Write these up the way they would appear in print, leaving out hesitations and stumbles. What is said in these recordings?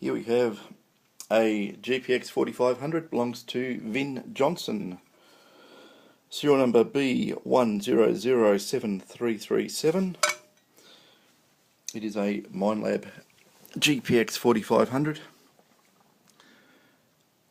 Here we have a GPX4500, belongs to Vin Johnson. Serial number B100737. It is a Minelab GPX4500.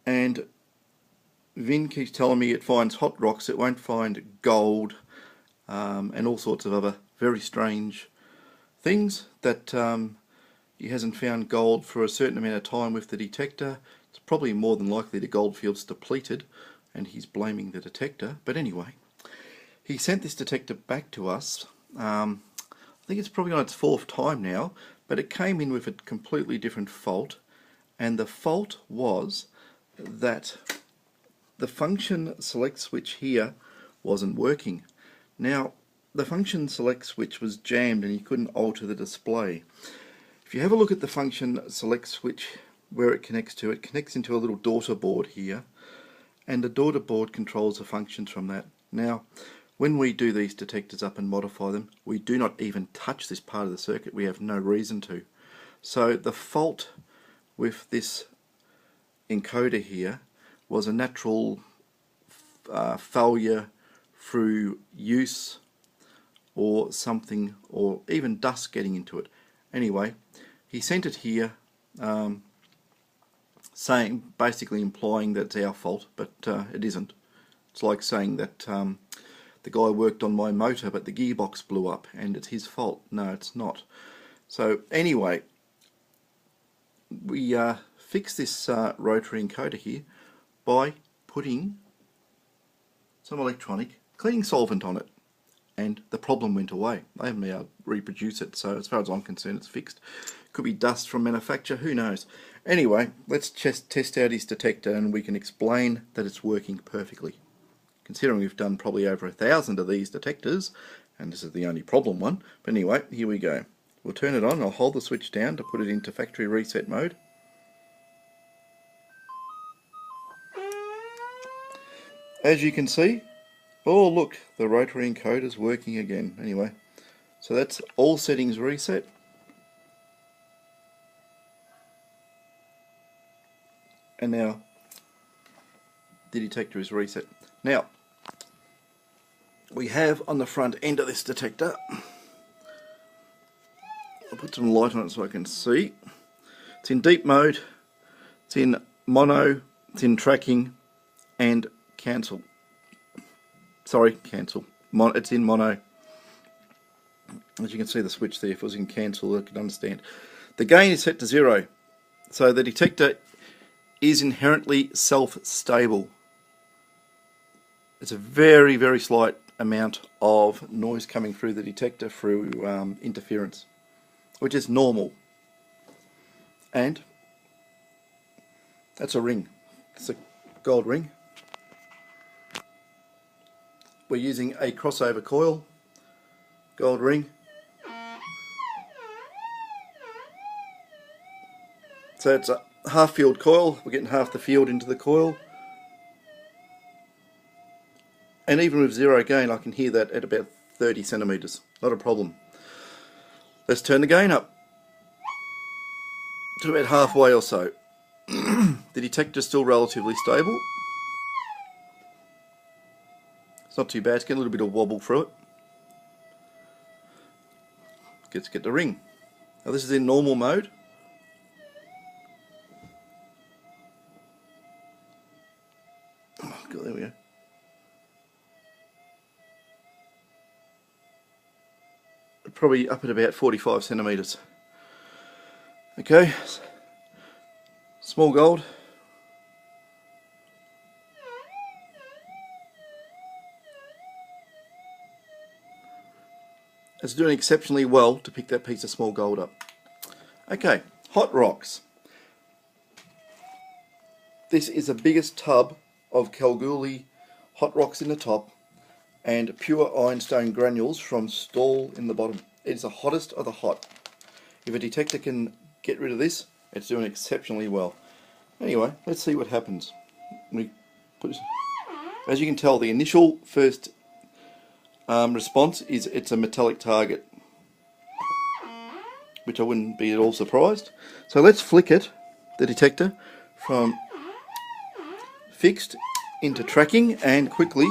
And Vin keeps telling me it finds hot rocks, it won't find gold, and all sorts of other very strange things that he hasn't found gold for a certain amount of time with the detector. It's probably more than likely the gold field's depleted and he's blaming the detector. But anyway, he sent this detector back to us. I think it's probably on its fourth time now, but it came in with a completely different fault, and the fault was that the function select switch here wasn't working. Now, the function select switch was jammed and you couldn't alter the display. If you have a look at the function select switch, where it connects into a little daughter board here, and the daughter board controls the functions from that. Now, when we do these detectors up and modify them, we do not even touch this part of the circuit. We have no reason to. So the fault with this encoder here was a natural failure through use or something, or even dust getting into it. Anyway, he sent it here, basically implying that it's our fault, but it isn't. It's like saying that the guy worked on my motor but the gearbox blew up and it's his fault. No, it's not. So anyway, we fixed this rotary encoder here by putting some electronic cleaning solvent on it, and the problem went away. I haven't been able to reproduce it, so as far as I'm concerned it's fixed. Could be dust from manufacture, who knows. Anyway, let's just test out his detector and we can explain that it's working perfectly. Considering we've done probably over 1,000 of these detectors, and this is the only problem one. But anyway, here we go. We'll turn it on. I'll hold the switch down to put it into factory reset mode. As you can see, oh look, the rotary encoder is working again. Anyway, so that's all settings reset. And now the detector is reset. Now, we have on the front end of this detector, I'll put some light on it so I can see. It's in deep mode, it's in mono, it's in tracking, and cancel. Sorry, cancel. It's in mono. As you can see the switch there, if it was in cancel I could understand. The gain is set to 0, so the detector is inherently self-stable. It's a very, very slight amount of noise coming through the detector through interference, which is normal. And that's a ring. It's a gold ring. We're using a crossover coil, gold ring. So it's a half field coil. We're getting half the field into the coil. And even with 0 gain, I can hear that at about 30 centimeters. Not a problem. Let's turn the gain up to about halfway or so. The detector is still relatively stable. It's not too bad. It's getting a little bit of wobble through it. Let's get the ring. Now this is in normal mode. Oh God, there we go. Probably up at about 45 centimeters. Okay, small gold. It's doing exceptionally well to pick that piece of small gold up. Okay, hot rocks. This is the biggest tub of Kalgoorlie hot rocks in the top and pure ironstone granules from Stall in the bottom. It's the hottest of the hot. If a detector can get rid of this, it's doing exceptionally well. Anyway, let's see what happens. As you can tell, the initial first response is it's a metallic target, which I wouldn't be at all surprised. So let's flick it the detector from fixed into tracking, and quickly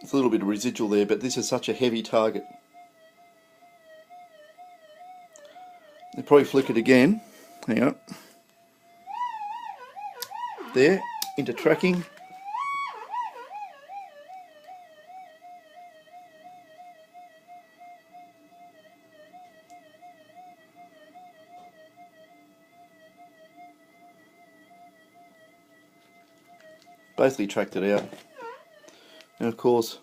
there's a little bit of residual there, but this is such a heavy target. They probably flick it again. Hang on. There, into tracking. Basically tracked it out. And of course,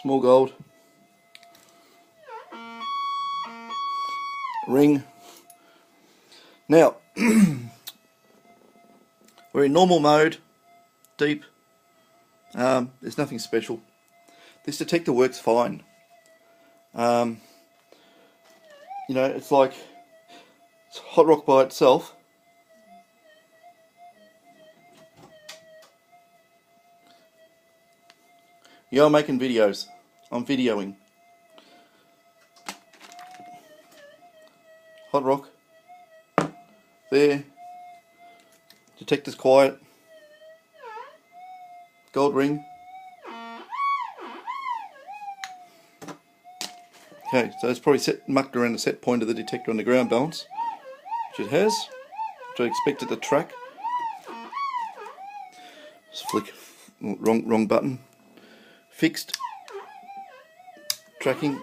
small gold, ring. Now, we're in normal mode, deep. There's nothing special. This detector works fine. You know, it's like it's hot rock by itself. Yeah, I'm making videos. I'm videoing. Hot rock. There. Detector's quiet. Gold ring. Okay, so it's probably mucked around the set point of the detector on the ground balance, which it has, which I expect it to track. Just flick. Wrong button. Fixed. Tracking.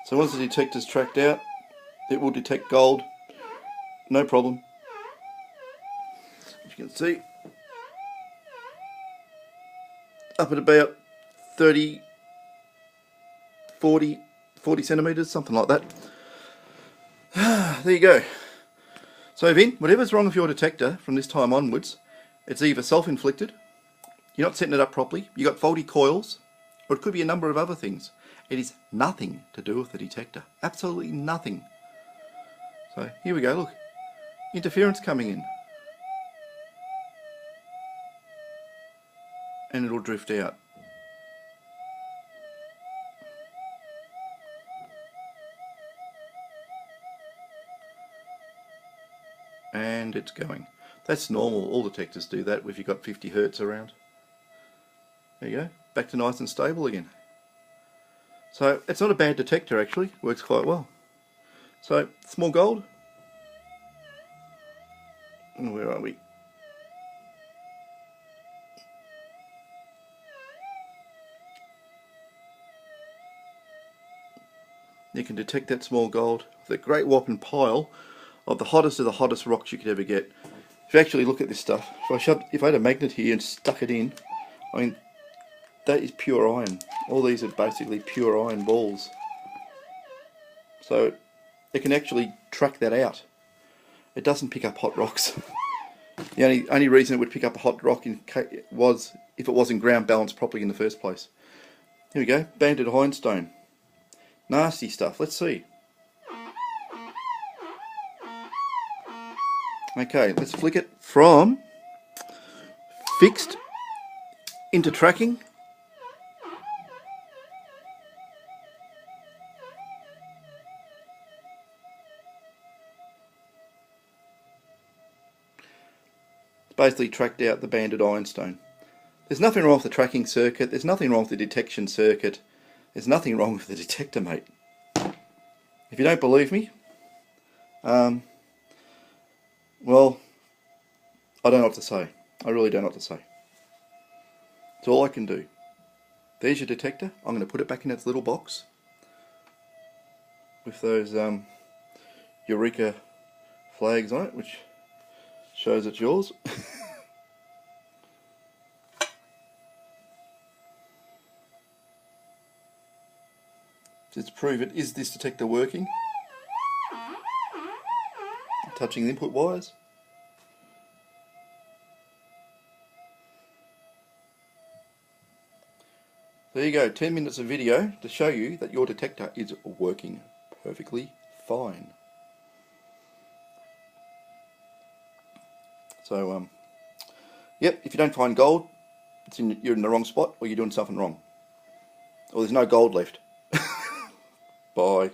So once the detector's tracked out, it will detect gold, no problem. As you can see, up at about 30, 40 centimetres, something like that. There you go. So Vin, whatever's wrong with your detector from this time onwards, it's either self-inflicted, you're not setting it up properly, you got faulty coils, or it could be a number of other things. It is nothing to do with the detector. Absolutely nothing. So here we go, look. Interference coming in. And it'll drift out. And it's going. That's normal. All detectors do that if you've got 50 Hertz around. There you go. Back to nice and stable again. So it's not a bad detector actually. Works quite well. So small gold. And where are we? You can detect that small gold with a great whopping pile of the hottest rocks you could ever get. If you actually look at this stuff, if I had a magnet here and stuck it in, I mean, that is pure iron. All these are basically pure iron balls. So it can actually track that out. It doesn't pick up hot rocks. The only reason it would pick up a hot rock was if it wasn't ground balanced properly in the first place. Here we go, banded hindstone. Nasty stuff. Let's see. Okay, let's flick it from fixed into tracking. It's basically tracked out the banded ironstone. There's nothing wrong with the tracking circuit. There's nothing wrong with the detection circuit. There's nothing wrong with the detector, mate. If you don't believe me, well, I don't know what to say. I really don't know what to say. It's all I can do. There's your detector. I'm going to put it back in its little box with those Eureka flags on it, which shows it's yours. Let's prove it. Is this detector working? Touching the input wires. There you go, 10 minutes of video to show you that your detector is working perfectly fine. So, yep, if you don't find gold, you're in the wrong spot, or you're doing something wrong. Or there's no gold left. Bye.